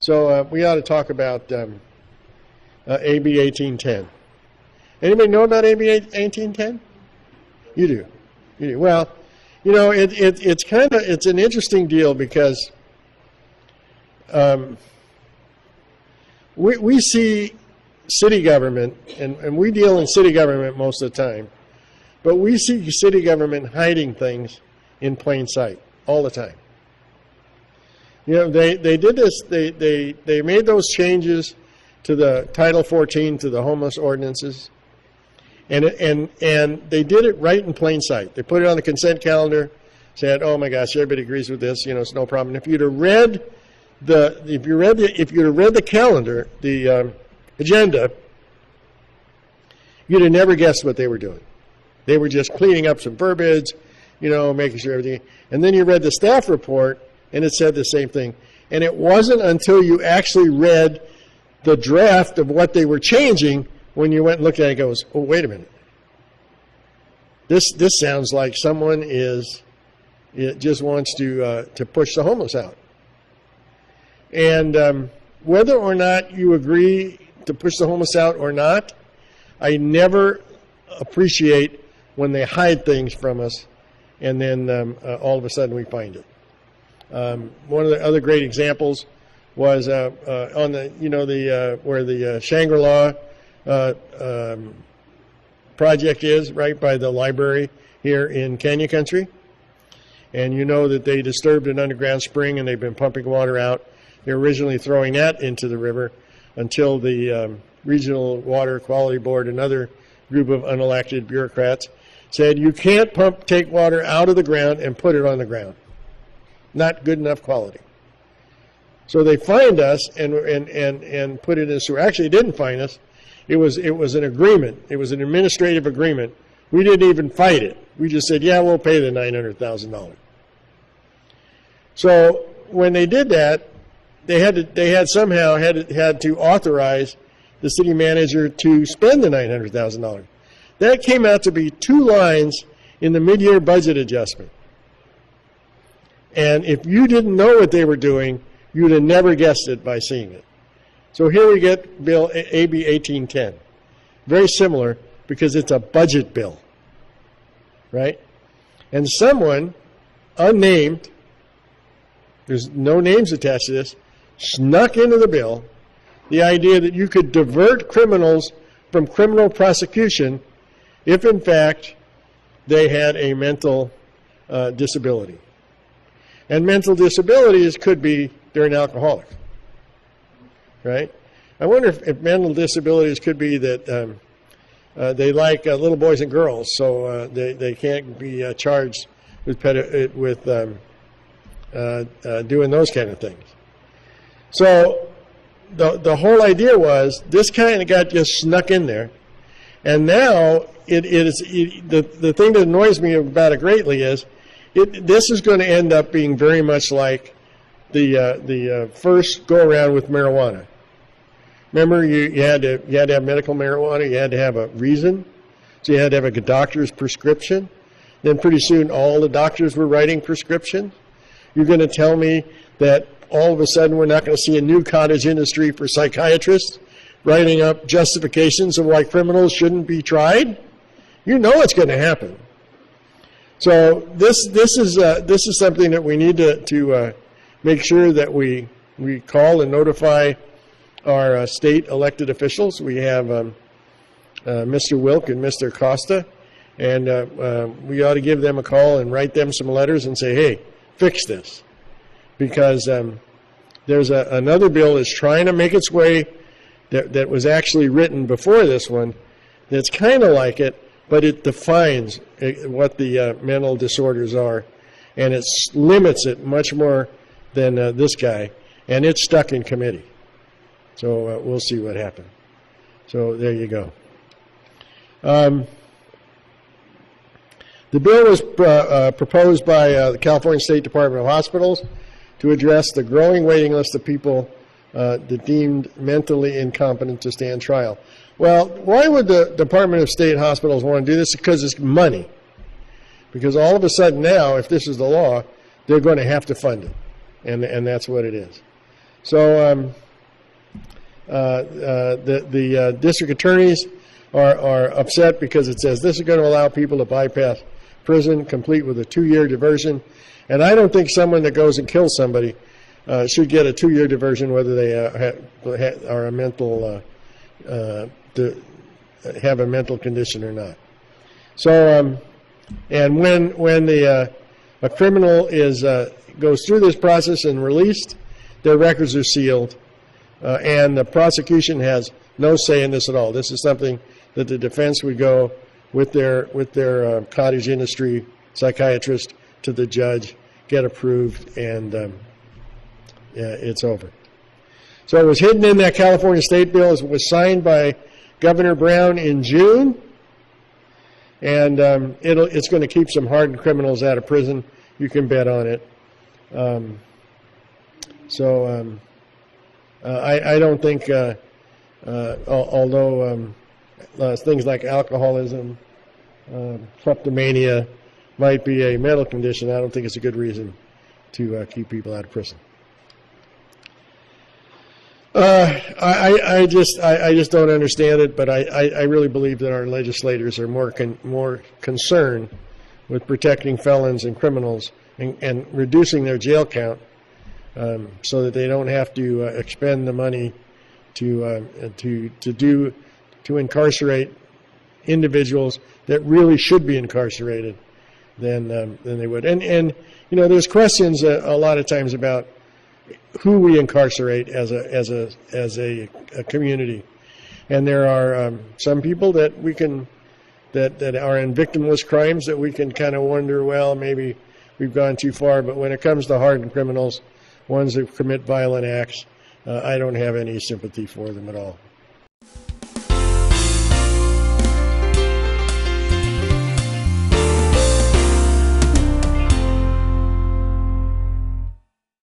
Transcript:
So we ought to talk about AB 1810. Anybody know about AB 1810? You do. You do. Well, you know, it's an interesting deal because we see city government, and we deal in city government most of the time, but we see city government hiding things in plain sight all the time. You know, they did this, they made those changes to the Title 14, to the homeless ordinances, and they did it right in plain sight. They put it on the consent calendar, said, "Oh my gosh, everybody agrees with this. You know, it's no problem." If you'd have read the calendar, the agenda, you'd have never guessed what they were doing. They were just cleaning up some verbiage, you know, making sure everything. And then you read the staff report, and it said the same thing. And it wasn't until you actually read the draft of what they were changing when you went and looked at it and goes, "Oh, wait a minute. This sounds like someone just wants to push the homeless out." And whether or not you agree to push the homeless out or not, I never appreciate when they hide things from us, and then all of a sudden we find it. One of the other great examples was on the, you know, where the Shangri-La project is, right by the library here in Canyon Country. And you know that they disturbed an underground spring and they've been pumping water out. They were originally throwing that into the river until the Regional Water Quality Board, another group of unelected bureaucrats, said you can't take water out of the ground and put it on the ground. Not good enough quality. So they fined us and put it in the sewer. Actually, they didn't fine us. It was an agreement. It was an administrative agreement. We didn't even fight it. We just said, yeah, we'll pay the $900,000. So when they did that, they had somehow to authorize the city manager to spend the $900,000. That came out to be 2 lines in the mid-year budget adjustment. And if you didn't know what they were doing, you'd have never guessed it by seeing it. So here we get Bill AB 1810. Very similar because it's a budget bill, right? And someone, unnamed, there's no names attached to this, snuck into the bill the idea that you could divert criminals from criminal prosecution if, in fact, they had a mental disability. And mental disabilities could be they're an alcoholic, right? I wonder if mental disabilities could be that they like little boys and girls, so they can't be charged with doing those kind of things. So the whole idea was this kind of got just snuck in there, and now the thing that annoys me about it greatly is this is going to end up being very much like the first go around with marijuana. Remember, you had to have medical marijuana. You had to have a reason, so you had to have a doctor's prescription. Then pretty soon, all the doctors were writing prescriptions. You're going to tell me that all of a sudden we're not going to see a new cottage industry for psychiatrists writing up justifications of why criminals shouldn't be tried? You know it's going to happen. So this is something that we need to make sure that we call and notify our state elected officials. We have Mr. Wilk and Mr. Costa, and we ought to give them a call and write them some letters and say, hey, fix this. Because there's another bill that's trying to make its way that was actually written before this one that's kind of like it, but it defines what the mental disorders are, and it limits it much more than this guy, and it's stuck in committee. So we'll see what happens. So there you go. The bill was proposed by the California State Department of Hospitals to address the growing waiting list of people that deemed mentally incompetent to stand trial. Well, why would the Department of State Hospitals want to do this? Because it's money. Because all of a sudden now, if this is the law, they're going to have to fund it. And that's what it is. So the district attorneys are upset because it says this is going to allow people to bypass prison, complete with a 2-year diversion. And I don't think someone that goes and kills somebody should get a 2-year diversion, whether they are a mental have a mental condition or not. So, and when a criminal goes through this process and released, their records are sealed, and the prosecution has no say in this at all. This is something that the defense would go with their cottage industry psychiatrist to the judge, get approved, and it's over. So it was hidden in that California state bill. It was signed by Governor Brown in June, and it's going to keep some hardened criminals out of prison. You can bet on it. I don't think, although things like alcoholism, kleptomania might be a mental condition, I don't think it's a good reason to keep people out of prison. I just don't understand it, but I really believe that our legislators are more concerned with protecting felons and criminals and reducing their jail count so that they don't have to expend the money to incarcerate individuals that really should be incarcerated than they would. And you know, there's questions a lot of times about who we incarcerate as a community, and there are some people that we can that are in victimless crimes that we can kind of wonder, well, maybe we've gone too far. But when it comes to hardened criminals, ones that commit violent acts, I don't have any sympathy for them at all.